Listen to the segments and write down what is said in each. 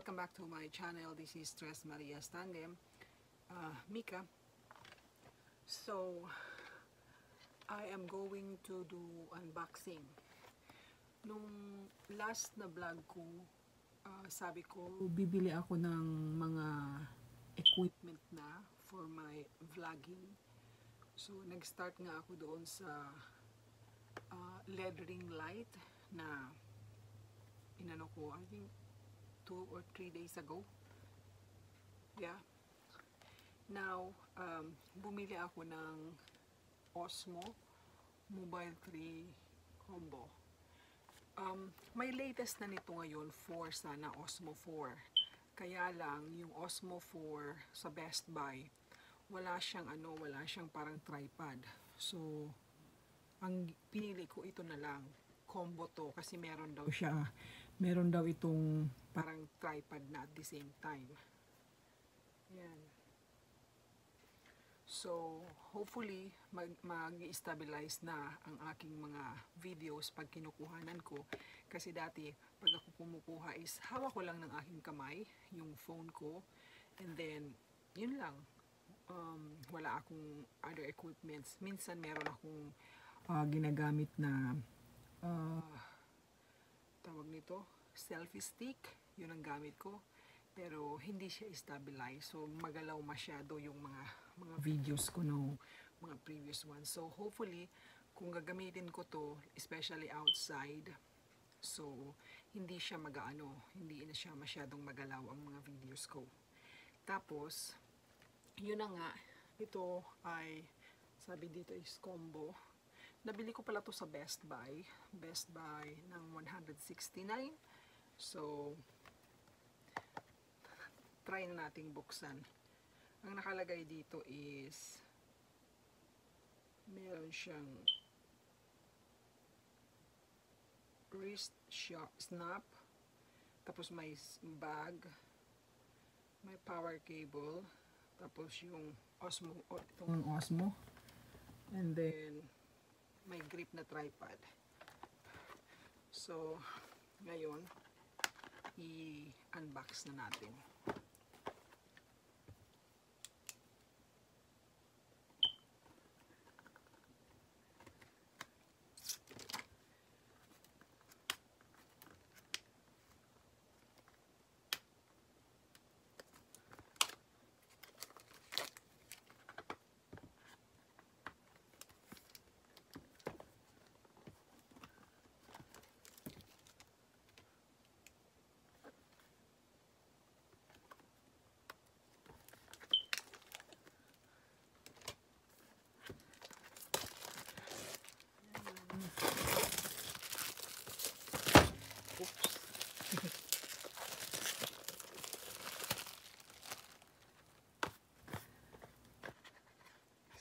Welcome back to my channel. This is Tres Maria's Tandem, Mika. So, I am going to do unboxing. Nung last na vlog ko, sabi ko, bibili ako ng mga equipment na for my vlogging. So, nag-start nga ako doon sa LED ring light na inano ko, I think 2 or 3 days ago. Yeah. Now, bumili ako ng Osmo Mobile 3 combo. May latest na nito ngayon, 4 sana, Osmo 4. Kaya lang, yung Osmo 4 sa Best Buy, wala siyang parang tripod. So, ang pinili ko ito na lang, combo to, kasi meron daw itong parang tripod na at the same time. Yan. So, hopefully, mag-stabilize na ang aking mga videos pag kinukuhanan ko. Kasi dati, pag ako kumukuha is hawak ko lang ng aking kamay, yung phone ko. And then, yun lang. Wala akong other equipments. Minsan meron akong ginagamit na tawag nito, selfie stick. Yun ang gamit ko. Pero hindi siya stabilize. So, magalaw masyado yung mga videos ko no, mga previous ones. So, hopefully, kung gagamitin ko to, especially outside, so, hindi siya hindi na siya masyadong magalaw ang mga videos ko. Tapos, yun na nga, ito ay, sabi dito is combo. Nabili ko pala to sa Best Buy ng 169. So, try na nating buksan. Ang nakalagay dito is meron siyang wrist snap, tapos may bag, may power cable, tapos yung Osmo, itong Osmo, and then may grip na tripod. So, ngayon i-unbox na natin.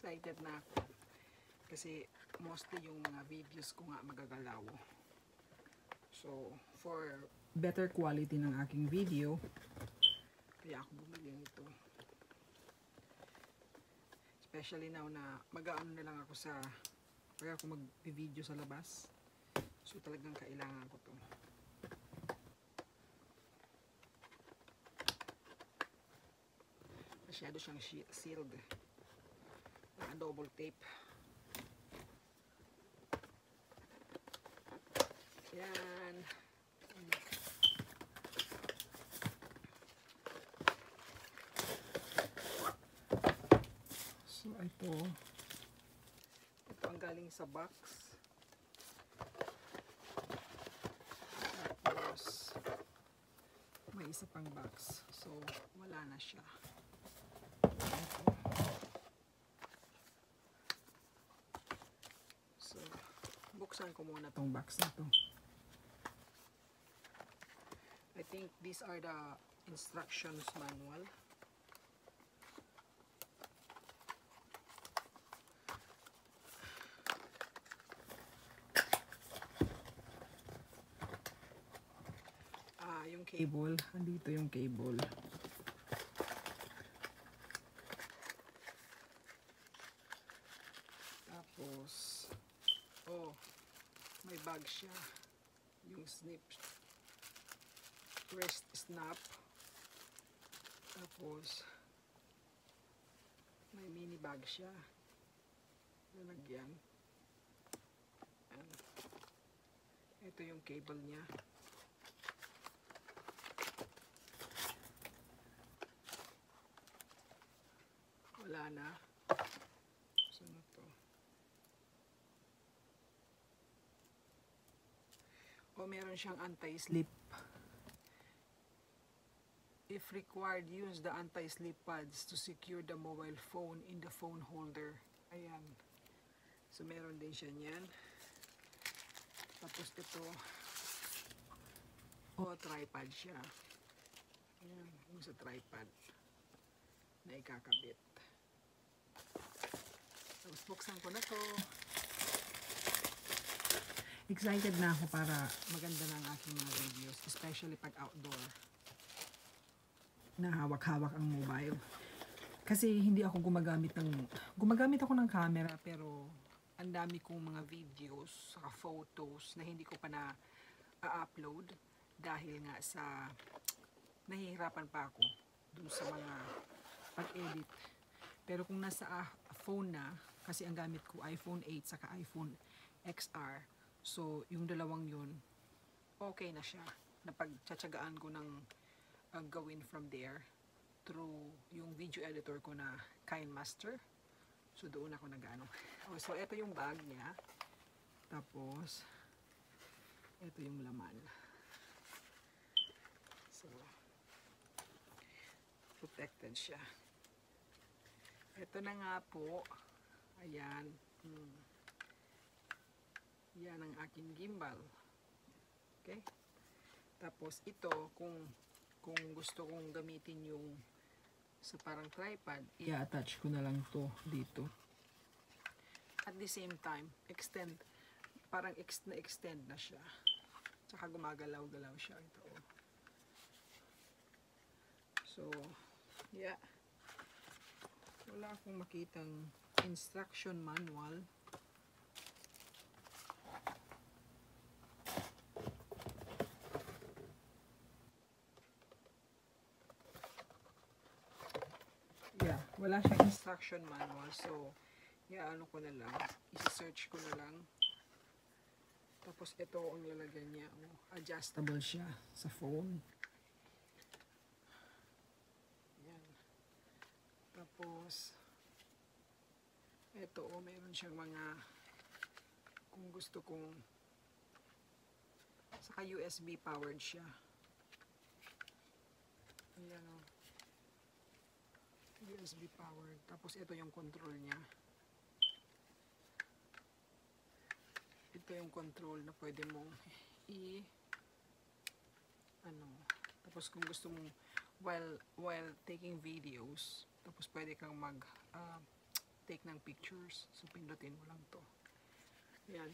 Excited na ako kasi mostly yung mga videos ko nga magagalaw. So, for better quality ng aking video, kaya ako bumili nito. Especially now na mag-aano na lang ako pag ako mag-video sa labas. So, talagang kailangan ko to. Masyado siyang sealed. Double tape. Yan. So, ito ang galing sa box. Tapos may isa pang box. So, wala na siya. Buksan ko muna tong box na to. I think these are the instructions manual. Yung cable, andito yung cable. Tapos may bag siya, yung wrist snap, Tapos, may mini bag siya. Lalagyan. Ayan. Ito yung cable niya. Wala na. So, na to. O, meron siyang anti-slip. If required, use the anti-slip pads to secure the mobile phone in the phone holder. Ayan. So, meron din siya niyan. Tapos ito, tripod siya. Ayan, yung sa tripod na ikakabit. Tapos, buksan ko na to. Excited na ako para maganda ng aking mga videos, especially pag outdoor. Nahawak-hawak ang mobile. Kasi hindi ako gumagamit ako ng camera, pero ang dami kong mga videos, saka photos na hindi ko pa na-upload dahil nga sa nahihirapan pa ako dun sa mga pag-edit. Pero kung nasa phone na, kasi ang gamit ko iPhone 8 saka iPhone XR, so yung dalawang yun, okay na siya. Napagtsatsagaan ko ng gawin from there through yung video editor ko na KineMaster. So doon ako nag-ano. So ito yung bag niya. Tapos ito yung laman. So protected siya. Ito na nga po. Ayan. Yan ang aking gimbal. Okay? Tapos ito, kung gusto kong gamitin yung sa parang tripod, i-attach ko na lang to dito. At the same time, parang extend na siya. Tsaka gumagalaw-galaw siya. Ito. So, yeah. Wala akong makitang instruction manual. Wala siyang instruction manual. So, ano ko na lang. I-search ko na lang. Tapos, ito ang lalagyan niya. Adjustable siya sa phone. Yan. Tapos, ito, mayroon siyang mga, kung gusto kong, saka USB powered siya. Ayan o. USB powered. Tapos ito yung control niya. Ito yung control na pwede mong tapos kung gusto mong while taking videos, tapos pwede kang take ng pictures. So pindutin mo lang to. Ayan.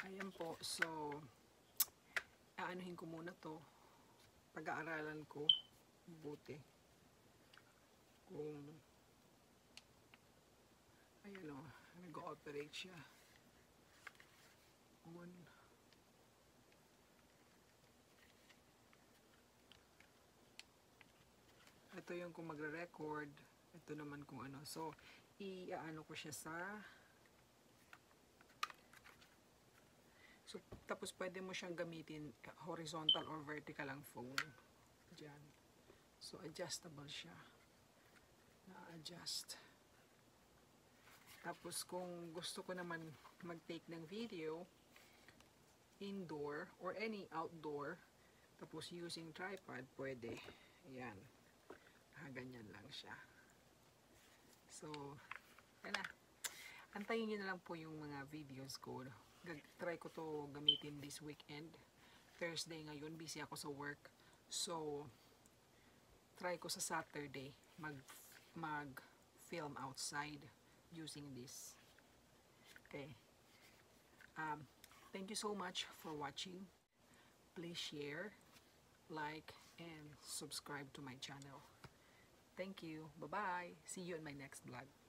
Ayan po. So aanuhin ko muna to. Pag-aaralan ko mabuti kung ayan nag-ooperate siya on. Ito yung kung magre-record, ito naman kung ano. So i-ano ko siya so, tapos pwede mo siyang gamitin horizontal or vertical ang phone. Diyan. So, adjustable siya. Na-adjust. Tapos, kung gusto ko naman mag-take ng video, indoor or any outdoor, tapos using tripod, pwede. Ayan. Ganyan lang siya. So, yan na. Antayin nyo na lang po yung mga videos ko. Try ko to gamitin this weekend. Thursday ngayon, busy ako sa work. So, try ko sa Saturday mag-film outside using this. Okay. Thank you so much for watching. Please share, like, and subscribe to my channel. Thank you. Bye-bye. See you in my next vlog.